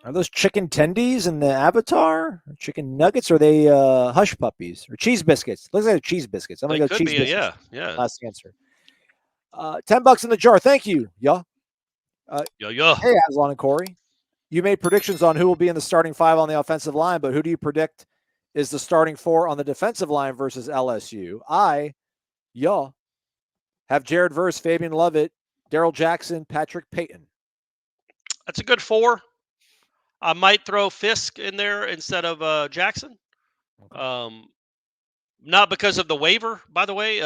Are those chicken tendies in the avatar? Or chicken nuggets? Or are they hush puppies? Or cheese biscuits? Looks like cheese biscuits. I'm going to go cheese biscuits. Yeah. Last answer. $10 in the jar. Thank you. Yeah. Hey, Aslan and Corey. You made predictions on who will be in the starting five on the offensive line, but who do you predict is the starting four on the defensive line versus LSU? Have Jared Verse, Fabian Lovett, Daryl Jackson, Patrick Payton. That's a good four. I might throw Fisk in there instead of Jackson. Okay. Not because of the waiver, by the way,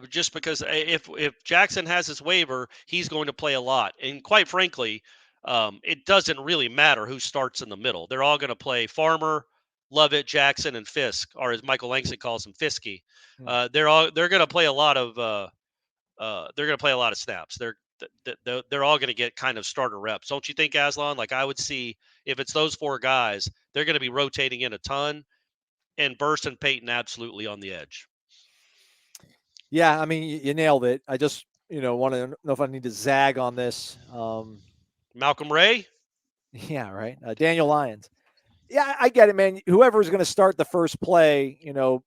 just because if Jackson has his waiver, he's going to play a lot. And quite frankly, it doesn't really matter who starts in the middle. They're all going to play Farmer, Lovett, Jackson, and Fisk, or as Michael Langston calls him, Fisky. They're going to play a lot of snaps. They're all going to get kind of starter reps. Don't you think, Aslan? Like I would see if it's those four guys, they're going to be rotating in a ton. And Burst and Payton absolutely on the edge. Yeah, I mean, you nailed it. I just, want to know if I need to zag on this. Malcolm Ray? Yeah, right. Daniel Lyons. Yeah, I get it, man. Whoever's going to start the first play,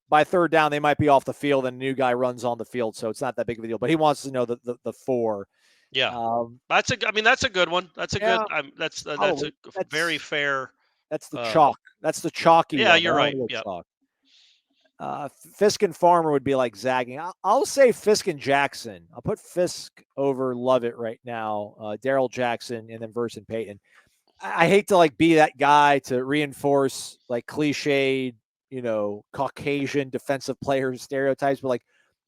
by third down, they might be off the field and a new guy runs on the field, so it's not that big of a deal. But he wants to know the four. Yeah, that's a good one. That's a good. That's a very fair. That's the chalk. That's the chalky one. Yeah, you're right. Yeah. Fisk and Farmer would be like zagging. I'll say Fisk and Jackson. I'll put Fisk over Lovett right now. Daryl Jackson and then Verse and Payton. I hate to be that guy to reinforce cliched, Caucasian defensive players stereotypes, but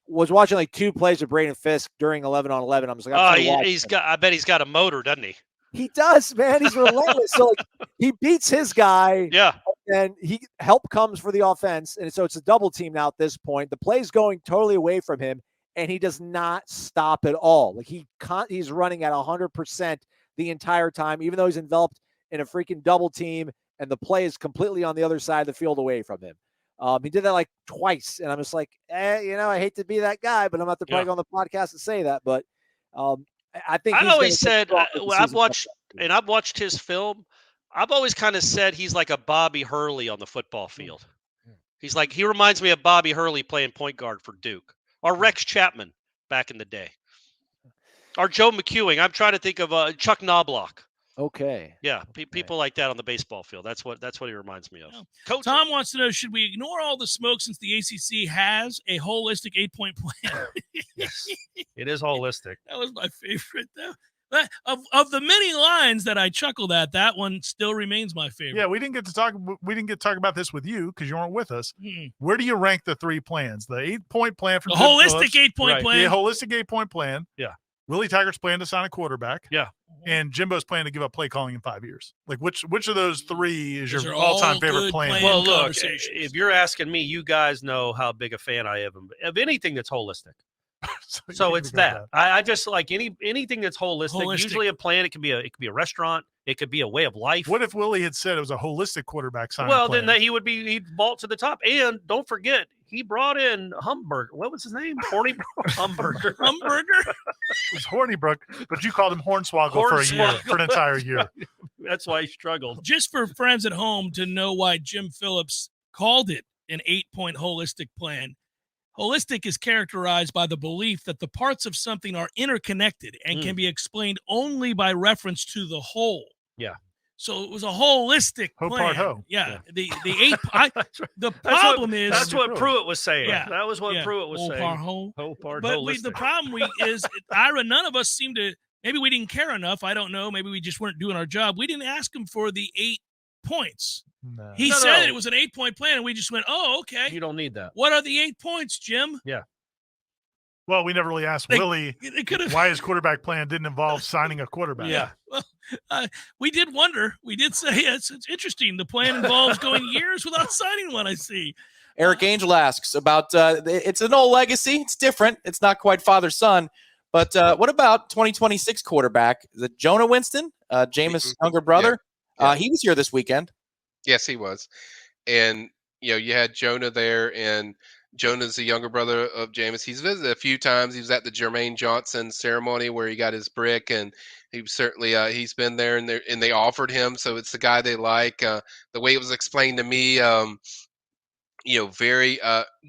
was watching two plays of Braden Fisk during 11-on-11. I'm just like, I bet he's got a motor, doesn't he? He does, man. He's relentless. So he beats his guy. Yeah. And help comes for the offense. And so it's a double team now at this point. The play's going totally away from him, and he does not stop at all. He's running at 100% the entire time, even though he's enveloped in a freaking double team, and the play is completely on the other side of the field away from him. He did that twice, and I'm just like, I hate to be that guy, but I'm not probably on the podcast to say that. But I think I've always said I've watched his film. I've always kind of said he's like a Bobby Hurley on the football field. He reminds me of Bobby Hurley playing point guard for Duke, or Rex Chapman back in the day, or Joe McEwing. I'm trying to think of Chuck Knobloch. Okay. Yeah, people like that on the baseball field. That's what he reminds me of. Yeah. Tom wants to know, should we ignore all the smoke since the ACC has a holistic 8-point plan? Yes, it is holistic. That was my favorite, though. Of the many lines that I chuckled at, that one still remains my favorite. Yeah, we didn't get to talk about this with you because you weren't with us. Where do you rank the 3 plans? The 8-point plan for the holistic 8-point plan. The holistic 8-point plan. Yeah. Willie Taggart's plan to sign a quarterback. Yeah. And Jimbo's plan to give up play calling in 5 years. Which of those 3 is your all-time favorite plan? Well, look, if you're asking me, you guys know how big a fan I am of anything that's holistic. So it's that. I just like anything that's holistic. Usually a plan. It could be a restaurant. It could be a way of life. What if Willie had said it was a holistic quarterback signing? Well, plan? Then he'd vault to the top. And don't forget, he brought in Humberger. What was his name? Horny Humberger. It was Hornibrook, but you called him Hornswoggle for an entire year. That's why he struggled. Just for friends at home to know why Jim Phillips called it an 8-point holistic plan. Holistic is characterized by the belief that the parts of something are interconnected and can be explained only by reference to the whole. Yeah. So it was a holistic plan. Part ho. Yeah. The 8. The problem is that's what Pruitt was saying. Yeah. That was what Pruitt was saying. Whole part holistic. The problem is, Ira, none of us seem to. Maybe we didn't care enough. I don't know. Maybe we just weren't doing our job. We didn't ask him for the 8 points. No. He said it was an 8-point plan, and we just went, "Oh, okay." You don't need that. What are the 8 points, Jim? Yeah. Well, we never really asked Willie why his quarterback plan didn't involve signing a quarterback. Yeah. Well, we did wonder. We did say it's interesting. The plan involves going years without signing one. I see. Eric Angel asks about it's an old legacy. It's different. It's not quite father-son. But what about 2026 quarterback? Is it Jonah Winston, Jameis' younger brother? Yeah. He was here this weekend. Yes, he was. And, you had Jonah there, and Jonah's the younger brother of Jameis. He's visited a few times. He was at the Jermaine Johnson ceremony where he got his brick, and he certainly he's been there, and they offered him. So it's the guy they like. The way it was explained to me, very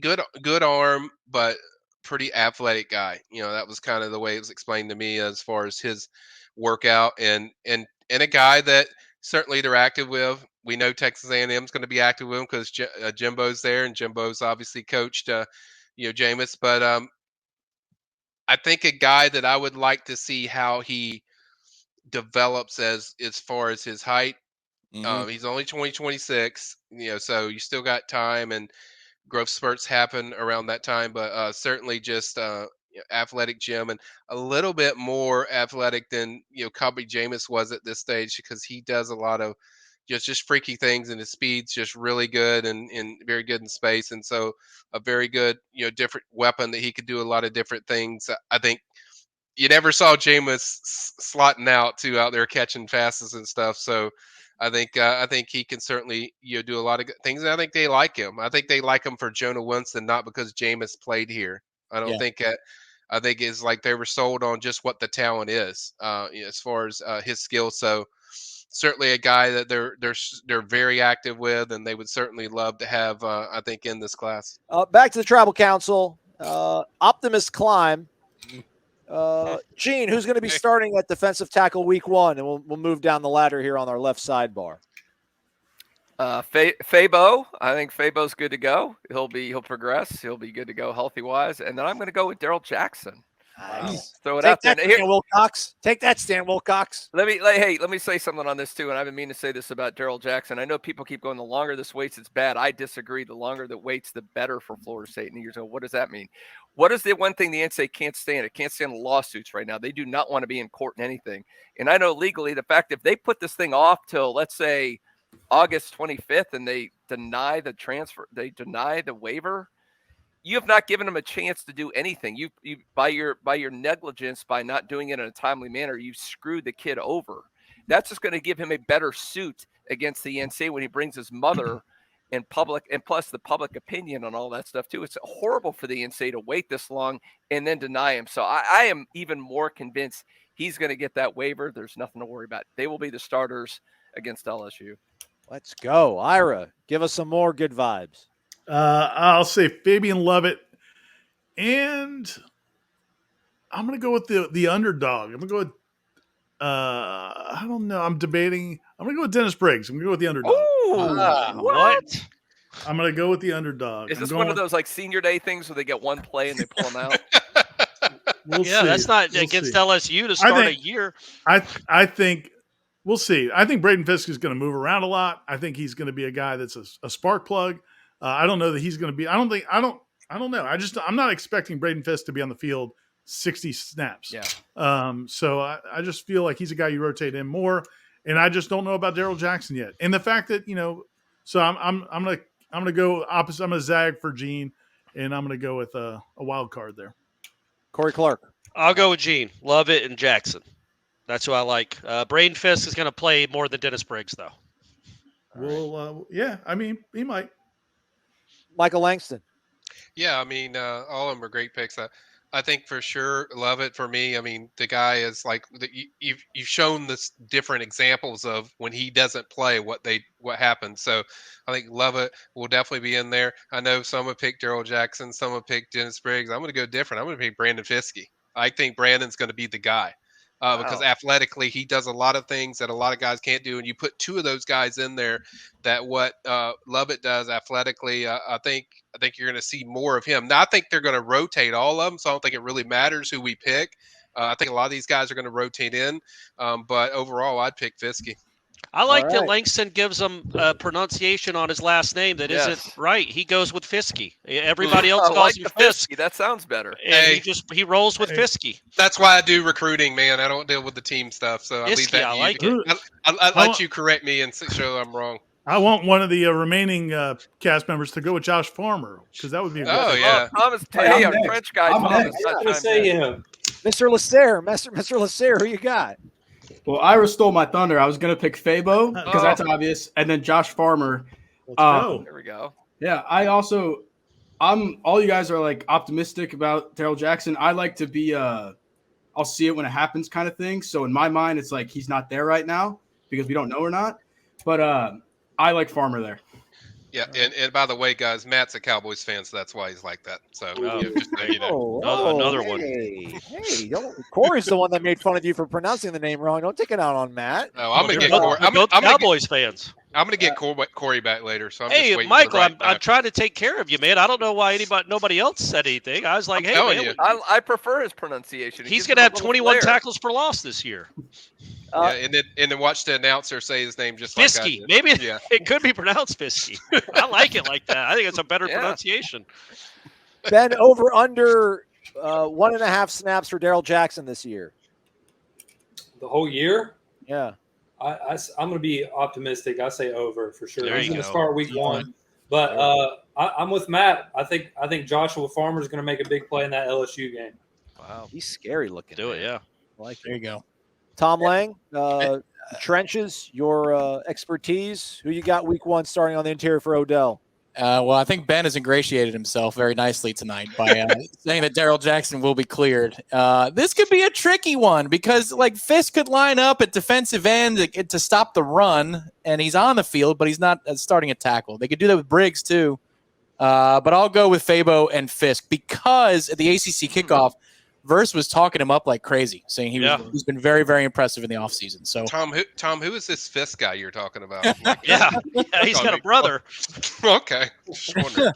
good arm, but pretty athletic guy. That was kind of the way it was explained to me as far as his workout, and a guy that certainly they're active with. We know Texas A&M is going to be active with him because Jimbo's there, and Jimbo's obviously coached, Jameis. But I think a guy that I would like to see how he develops as far as his height. He's only 26, so you still got time, and growth spurts happen around that time. But certainly just athletic Jim, and a little bit more athletic than Kobe Jameis was at this stage, because he does a lot of just freaky things, and his speed's just really good and very good in space, and so a very good different weapon that he could do a lot of different things. I think you never saw Jameis slotting out there catching passes and stuff. So I think he can certainly do a lot of good things, and I think they like him. I think they like him for Jonah Winston, not because Jameis played here. I don't think I think it's like they were sold on just what the talent is as far as his skill. So certainly a guy that they're very active with, and they would certainly love to have. I think in this class. Back to the Tribal Council. Optimist climb. Gene, who's going to be starting at defensive tackle week 1, and we'll move down the ladder here on our left sidebar. Fabo. I think Fabo's good to go. He'll progress. He'll be good to go healthy wise. And then I'm going to go with Daryl Jackson. Nice. Throw it Take out there. that, Stan Wilcox. Take that, Stan Wilcox. Let me say something on this too, and I've been meaning to say this about Daryl Jackson. I know people keep going, the longer this waits, it's bad. I disagree. The longer that waits, the better for Florida State. And years ago, what does that mean? What is the one thing the NCAA can't stand? It can't stand lawsuits right now. They do not want to be in court in anything. And I know legally, the fact if they put this thing off till, let's say, August 25th, and they deny the transfer, they deny the waiver, you have not given them a chance to do anything. You by your negligence, by not doing it in a timely manner, you screwed the kid over. That's just going to give him a better suit against the NCAA when he brings his mother in public, and plus the public opinion on all that stuff too. It's horrible for the NCAA to wait this long and then deny him. So I am even more convinced he's going to get that waiver. There's nothing to worry about. They will be the starters against LSU. Let's go. Ira, give us some more good vibes. I'll say Fabian Lovett, and I'm going to go with the underdog. I'm going to go with, I don't know. I'm debating. I'm going to go with Dennis Briggs. I'm going to go with the underdog. What? I'm going to go with the underdog. Is this one of those like senior day things where they get one play and they pull them out? We'll see. That's not We'll against see. LSU to start a year. I think we'll see. I think Braden Fisk is going to move around a lot. I think he's going to be a guy that's a spark plug. I don't know that he's going to be. I don't know. I'm not expecting Braden Fisk to be on the field 60 snaps. Yeah. So I just feel like he's a guy you rotate in more, and I just don't know about Daryl Jackson yet. And the fact that so I'm gonna go opposite. I'm gonna zag for Gene, and I'm gonna go with a wild card there. Corey Clark. I'll go with Gene. Lovett and Jackson. That's who I like. Braden Fisk is going to play more than Dennis Briggs, though. Well, yeah. I mean, he might. Michael Langston. Yeah, I mean, all of them are great picks. I think for sure, Lovett for me. I mean, the guy is like you've shown this different examples of when he doesn't play what happens. So I think Lovett will definitely be in there. I know some have picked Daryl Jackson, some have picked Dennis Briggs. I'm going to go different. I'm going to pick Brandon Fiske. I think Brandon's going to be the guy. Because athletically, he does a lot of things that a lot of guys can't do. And you put two of those guys in there that what Lovett does athletically, I think you're going to see more of him. Now, I think they're going to rotate all of them, so I don't think it really matters who we pick. I think a lot of these guys are going to rotate in. But overall, I'd pick Fiske. I like that Langston gives him pronunciation on his last name that isn't right. He goes with Fiske. Everybody else calls him Fiske. That sounds better. And he rolls with Fiske. That's why I do recruiting, man. I don't deal with the team stuff, so I leave that to you. Like it. I let you correct me and show I'm wrong. I want one of the remaining cast members to go with Josh Farmer because that would be. Yeah. Thomas, hey, our French guy. Thomas, Mr. Lasser, who you got? Well, Ira stole my thunder. I was going to pick Fabo because that's obvious, and then Josh Farmer. Let's go. There we go. Yeah, I also all you guys are like optimistic about Darrell Jackson. I like to be I'll see it when it happens kind of thing. So in my mind, it's like he's not there right now because we don't know or not. But I like Farmer there. Yeah, and by the way, guys, Matt's a Cowboys fan, so that's why he's like that. So just so you know. Another one. Hey, don't. Corey's the one that made fun of you for pronouncing the name wrong. Don't take it out on Matt. Oh, I'm gonna get Both- Corey. we're both Cowboys fans. I'm gonna get Corey back later. So I'm Hey, just waiting Michael, for the right I'm time. trying to take care of you, man. I don't know why nobody else said anything. I was like, I'm hey, telling man, you. I prefer his pronunciation. It he's gives gonna him a have little 21 flair. tackles per loss this year. Yeah, and then watch the announcer say his name just like I Fisky, did. maybe Yeah. it could be pronounced Fisky. I like it like that. I think it's a better Yeah. pronunciation. Ben, over under 1.5 snaps for Darrell Jackson this year. The whole year? Yeah. I'm going to be optimistic. I say over for sure. There He's you going to go. start week 1. But I'm with Matt. I think Joshua Farmer's going to make a big play in that LSU game. Wow. He's scary looking. Do it, yeah. I like There it. you go. Tom Lang, trenches, your expertise. Who you got week 1 starting on the interior for Odell? Well, I think Ben has ingratiated himself very nicely tonight by saying that Darrell Jackson will be cleared. This could be a tricky one because, like, Fisk could line up at defensive end to stop the run, and he's on the field, but he's not starting a tackle. They could do that with Briggs, too. But I'll go with Fabo and Fisk because at the ACC kickoff, Verse was talking him up like crazy, saying he's been very, very impressive in the offseason. So Tom, who is this Fisk guy you're talking about? Yeah, he's got a brother. Okay. Just wondering.